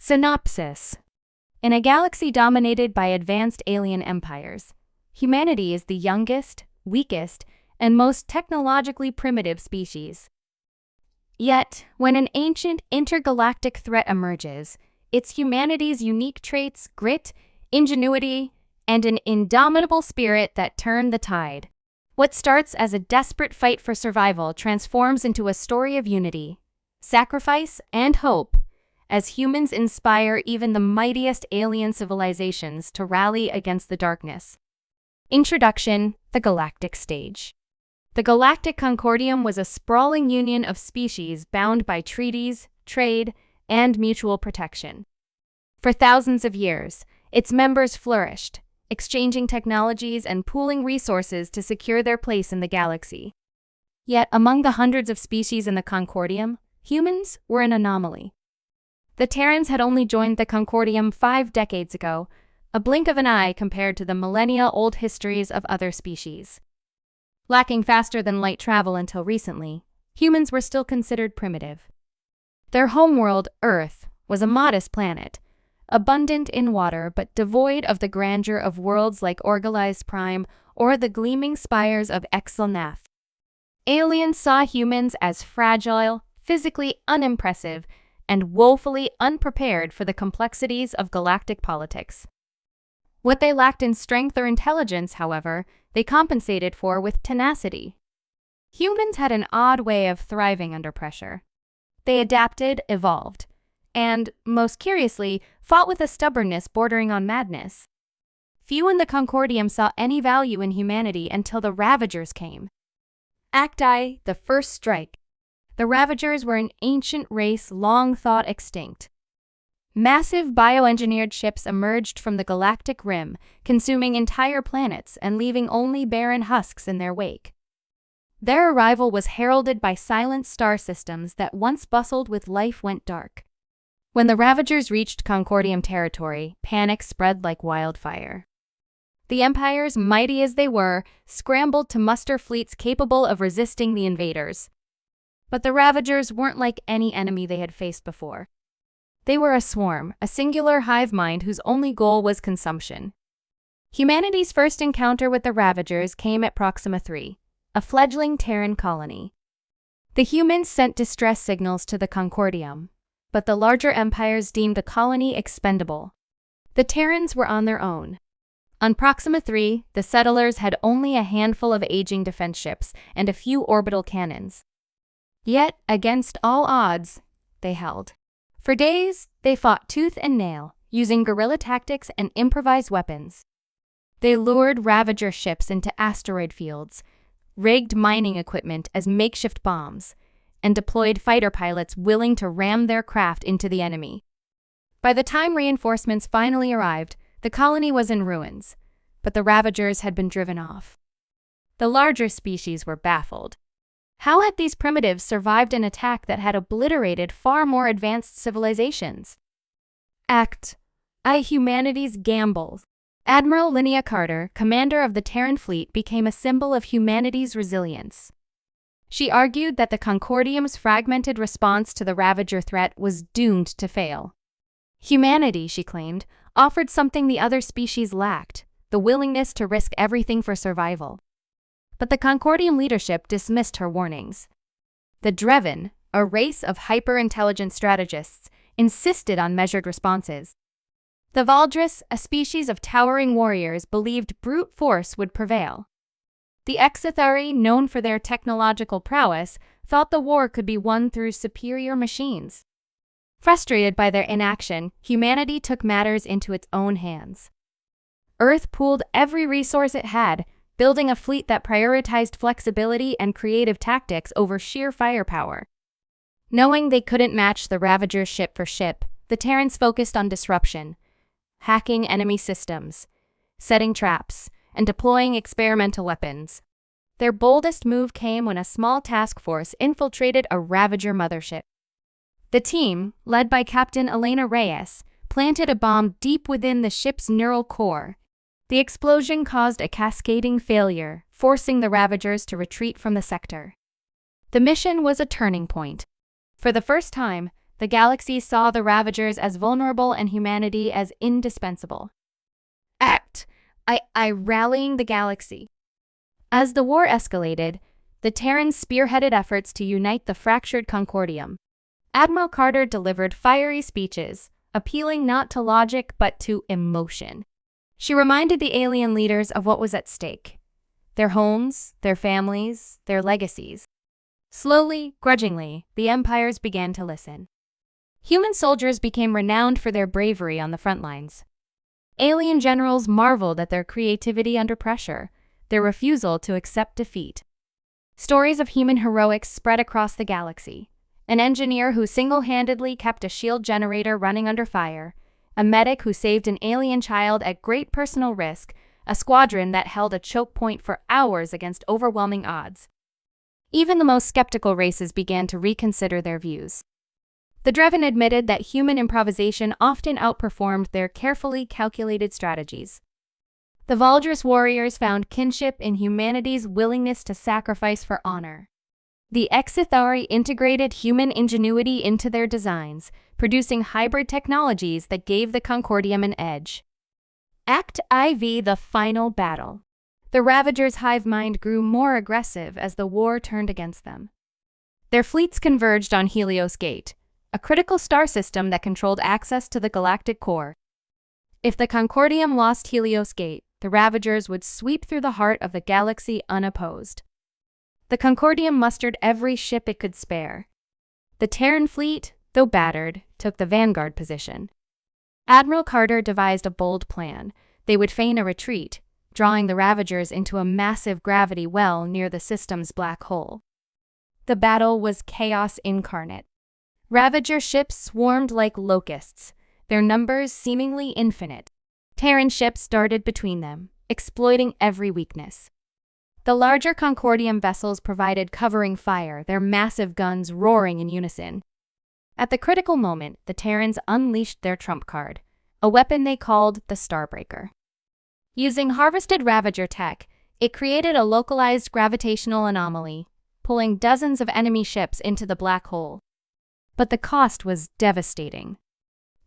Synopsis. In a galaxy dominated by advanced alien empires, humanity is the youngest, weakest, and most technologically primitive species. Yet, when an ancient intergalactic threat emerges, it's humanity's unique traits, grit, ingenuity, and an indomitable spirit that turn the tide. What starts as a desperate fight for survival transforms into a story of unity, sacrifice, and hope, as humans inspire even the mightiest alien civilizations to rally against the darkness. Introduction: the Galactic Stage. The Galactic Concordium was a sprawling union of species bound by treaties, trade, and mutual protection. For thousands of years, its members flourished, exchanging technologies and pooling resources to secure their place in the galaxy. Yet, among the hundreds of species in the Concordium, humans were an anomaly. The Terrans had only joined the Concordium 5 decades ago, a blink of an eye compared to the millennia-old histories of other species. Lacking faster-than-light travel until recently, humans were still considered primitive. Their homeworld, Earth, was a modest planet, abundant in water but devoid of the grandeur of worlds like Orgalize Prime or the gleaming spires of Exelnath. Aliens saw humans as fragile, physically unimpressive, and woefully unprepared for the complexities of galactic politics. What they lacked in strength or intelligence, however, they compensated for with tenacity. Humans had an odd way of thriving under pressure. They adapted, evolved, and, most curiously, fought with a stubbornness bordering on madness. Few in the Concordium saw any value in humanity until the Ravagers came. Act I: The First Strike. The Ravagers were an ancient race long thought extinct. Massive bioengineered ships emerged from the galactic rim, consuming entire planets and leaving only barren husks in their wake. Their arrival was heralded by silent star systems that once bustled with life went dark. When the Ravagers reached Concordium territory, panic spread like wildfire. The empires, mighty as they were, scrambled to muster fleets capable of resisting the invaders. But the Ravagers weren't like any enemy they had faced before. They were a swarm, a singular hive mind whose only goal was consumption. Humanity's first encounter with the Ravagers came at Proxima 3, a fledgling Terran colony. The humans sent distress signals to the Concordium, but the larger empires deemed the colony expendable. The Terrans were on their own. On Proxima 3, the settlers had only a handful of aging defense ships and a few orbital cannons. Yet, against all odds, they held. For days, they fought tooth and nail, using guerrilla tactics and improvised weapons. They lured Ravager ships into asteroid fields, rigged mining equipment as makeshift bombs, and deployed fighter pilots willing to ram their craft into the enemy. By the time reinforcements finally arrived, the colony was in ruins, but the Ravagers had been driven off. The larger species were baffled. How had these primitives survived an attack that had obliterated far more advanced civilizations? Act I: Humanity's Gamble. Admiral Linnea Carter, commander of the Terran fleet, became a symbol of humanity's resilience. She argued that the Concordium's fragmented response to the Ravager threat was doomed to fail. Humanity, she claimed, offered something the other species lacked: the willingness to risk everything for survival. But the Concordium leadership dismissed her warnings. The Dreven, a race of hyper-intelligent strategists, insisted on measured responses. The Valdris, a species of towering warriors, believed brute force would prevail. The Exithari, known for their technological prowess, thought the war could be won through superior machines. Frustrated by their inaction, humanity took matters into its own hands. Earth pooled every resource it had, building a fleet that prioritized flexibility and creative tactics over sheer firepower. Knowing they couldn't match the Ravagers ship for ship, the Terrans focused on disruption, hacking enemy systems, setting traps, and deploying experimental weapons. Their boldest move came when a small task force infiltrated a Ravager mothership. The team, led by Captain Elena Reyes, planted a bomb deep within the ship's neural core. The explosion caused a cascading failure, forcing the Ravagers to retreat from the sector. The mission was a turning point. For the first time, The galaxy saw the Ravagers as vulnerable and humanity as indispensable. I rallying the galaxy. As the war escalated, the Terrans spearheaded efforts to unite the fractured Concordium. Admiral Carter delivered fiery speeches, appealing not to logic but to emotion. She reminded the alien leaders of what was at stake: their homes, their families, their legacies. Slowly, grudgingly, the empires began to listen. Human soldiers became renowned for their bravery on the front lines. Alien generals marveled at their creativity under pressure, their refusal to accept defeat. Stories of human heroics spread across the galaxy. An engineer who single-handedly kept a shield generator running under fire, a medic who saved an alien child at great personal risk, a squadron that held a choke point for hours against overwhelming odds. Even the most skeptical races began to reconsider their views. The Dreven admitted that human improvisation often outperformed their carefully calculated strategies. The Valdris warriors found kinship in humanity's willingness to sacrifice for honor. The Exithari integrated human ingenuity into their designs, producing hybrid technologies that gave the Concordium an edge. Act IV: The Final Battle. The Ravagers' hive mind grew more aggressive as the war turned against them. Their fleets converged on Helios Gate, a critical star system that controlled access to the galactic core. If the Concordium lost Helios Gate, the Ravagers would sweep through the heart of the galaxy unopposed. The Concordium mustered every ship it could spare. The Terran fleet, though battered, took the vanguard position. Admiral Carter devised a bold plan. They would feign a retreat, drawing the Ravagers into a massive gravity well near the system's black hole. The battle was chaos incarnate. Ravager ships swarmed like locusts, their numbers seemingly infinite. Terran ships darted between them, exploiting every weakness. The larger Concordium vessels provided covering fire, their massive guns roaring in unison. At the critical moment, the Terrans unleashed their trump card, a weapon they called the Starbreaker. Using harvested Ravager tech, it created a localized gravitational anomaly, pulling dozens of enemy ships into the black hole. But the cost was devastating.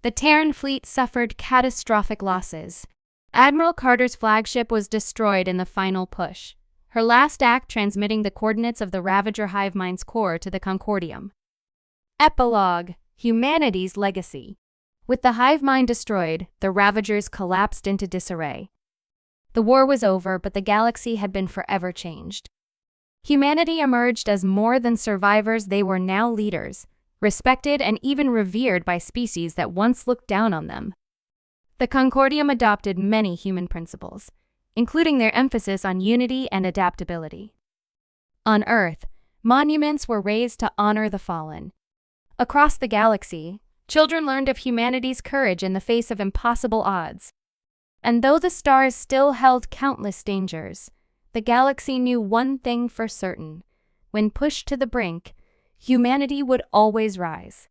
The Terran fleet suffered catastrophic losses. Admiral Carter's flagship was destroyed in the final push, her last act transmitting the coordinates of the Ravager hive mind's core to the Concordium. Epilogue: Humanity's Legacy. With the hive mind destroyed, the Ravagers collapsed into disarray. The war was over, but the galaxy had been forever changed. Humanity emerged as more than survivors; they were now leaders, respected and even revered by species that once looked down on them. The Concordium adopted many human principles, including their emphasis on unity and adaptability. On Earth, monuments were raised to honor the fallen. Across the galaxy, children learned of humanity's courage in the face of impossible odds. And though the stars still held countless dangers, the galaxy knew one thing for certain: when pushed to the brink, humanity would always rise.